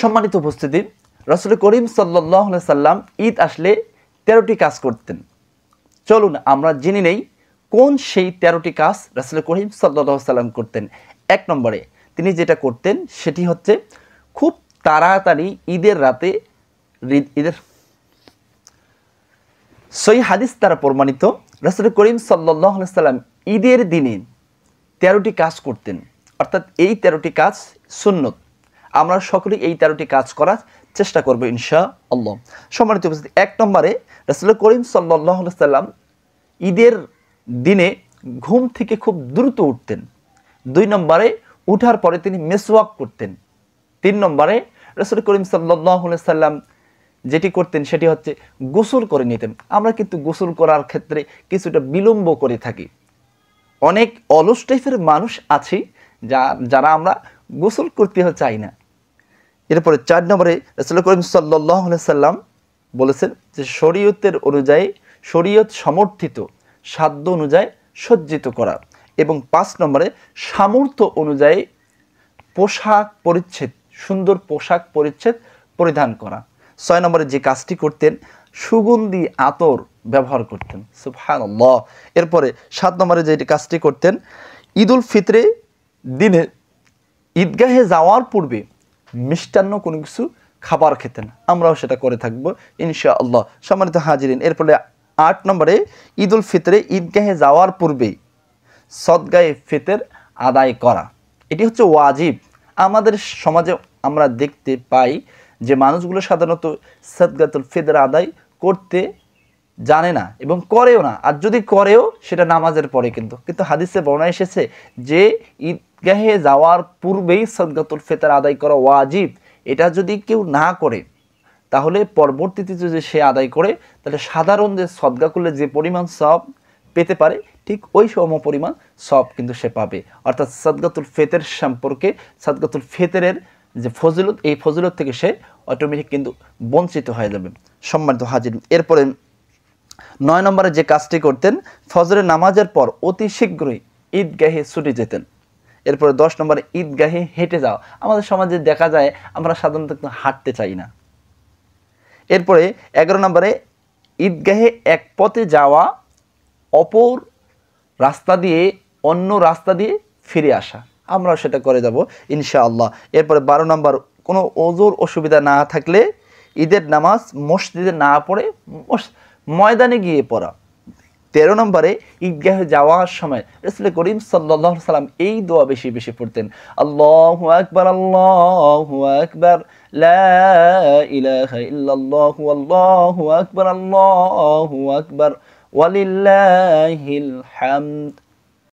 সম্মানিত উপস্থিতি, রাসূল করিম সাল্লাল্লাহু আলাইহি সাল্লাম ঈদ আসলে 13টি কাজ করতেন। চলুন আমরা জেনে নেই কোন সেই 13টি কাজ রাসূল করিম সাল্লাল্লাহু আলাইহি সাল্লাম করতেন। 1 নম্বরে তিনি যেটা করতেন সেটি হচ্ছে খুব তাড়াতাড়ি ঈদের রাতে ঈদের সহিহ হাদিস দ্বারা প্রমাণিত রাসূল করিম সাল্লাল্লাহু আলাইহি সাল্লাম ঈদের দিনে 13টি কাজ করতেন, অর্থাৎ এই 13টি কাজ সুন্নত। আমরা সকলেই এই 13টি কাজ করার চেষ্টা করব ইনশাআল্লাহ। সম্মানিত উপস্থিতি, 1 নম্বরে রাসূল করিম সাল্লাল্লাহু আলাইহি সাল্লাম ঈদের দিনে ঘুম থেকে খুব দ্রুত উঠতেন। 2 নম্বরে উঠার পরে তিনি মেসওয়াক করতেন। 3 নম্বরে রাসূল করিম সাল্লাল্লাহু আলাইহি সাল্লাম যেটি করতেন সেটি হচ্ছে গোসল করে নিতেন। আমরা কিন্তু গোসল করার ক্ষেত্রে কিছুটা বিলম্ব করে থাকি। অনেক অলস টাইপের মানুষ আছে যারা আমরা গোসল করতে চাই না। এরপরে 4 নম্বরে রাসূল করিম সাল্লাল্লাহু আলাইহি সাল্লাম বলেছেন যে শরীয়তের অনুযায়ী শরীয়ত সমর্থিত সাধ্য অনুযায়ী সজ্জিত করা, এবং 5 নম্বরে সামর্থ্য অনুযায়ী পোশাক পরিচ্ছদ সুন্দর পোশাক পরিচ্ছদ পরিধান করা। 6 নম্বরে যে কাজটি করতেন সুগন্ধি আতর ব্যবহার করতেন। সুবহানাল্লাহ। এরপরে 7 নম্বরে যে কাজটি করতেন ঈদুল ফিতরে দিনে ঈদগাহে যাওয়ার পূর্বে মিষ্টান্ন কোনো কিছু খাবার খেতেন। আমরাও সেটা করে থাকবো ইনশাআল্লাহ। সম্মানিত হাজিরিন, এরপরে 8 নম্বরে ঈদুল ফিতরে ঈদগাহে যাওয়ার পূর্বে সদকায়ে ফিতর আদায় করা, এটি হচ্ছে ওয়াজিব। আমাদের সমাজে আমরা দেখতে পাই যে মানুষগুলো সাধারণত সদকাতুল ফিতর আদায় করতে জানে না এবং করেও না, আর যদি করেও সেটা নামাজের পরে। কিন্তু হাদিসে বর্ণনা এসেছে যে ঈদগাহে যাওয়ার পূর্বেই সদকাতুল ফিতর আদায় করা ওয়াজিব। এটা যদি কেউ না করে তাহলে পরবর্তীতে যদি সে আদায় করে তাহলে সাধারণ যে সদকা করলে যে পরিমাণ সওয়াব পেতে পারে ঠিক ওই সম পরিমাণ সওয়াব কিন্তু সে পাবে। অর্থাৎ সদকাতুল ফিতর সম্পর্কে সদকাতুল ফিতরের যে ফজিলত, এই ফজিলত থেকে সে অটোমেটিক কিন্তু বঞ্চিত হয়ে যাবে। সম্মানিত হাজির, এরপরে 9 নম্বরে যে কাজটি করতেন ফজরের নামাজের পর অতি শীঘ্রই ঈদগাহে ছুটে যেতেন। এরপরে 10 নম্বরে ঈদগাহে হেঁটে যাওয়া। আমাদের সমাজে দেখা যায় আমরা সাধারণত হাঁটতে চাই না। এরপরে 11 নম্বরে ঈদগাহে এক পথে যাওয়া, অপর রাস্তা দিয়ে অন্য রাস্তা দিয়ে ফিরে আসা। আমরাও সেটা করে যাব ইনশাআল্লাহ। এরপরে 12 নম্বর কোনো ওযুর অসুবিধা না থাকলে ঈদের নামাজ মসজিদে না পড়ে ময়দানে গিয়ে পড়া। 13 নম্বরে ঈদগাহে যাওয়ার সময় রাসূল করিম সাল্লাল্লাহু আলাইহি সাল্লাম এই দোয়া বেশি বেশি পড়তেন, আল্লাহু আকবার আল্লাহু আকবার লা ইলাহা ইল্লাল্লাহু আল্লাহু আকবার ওয়ালিল্লাহিল হামদ।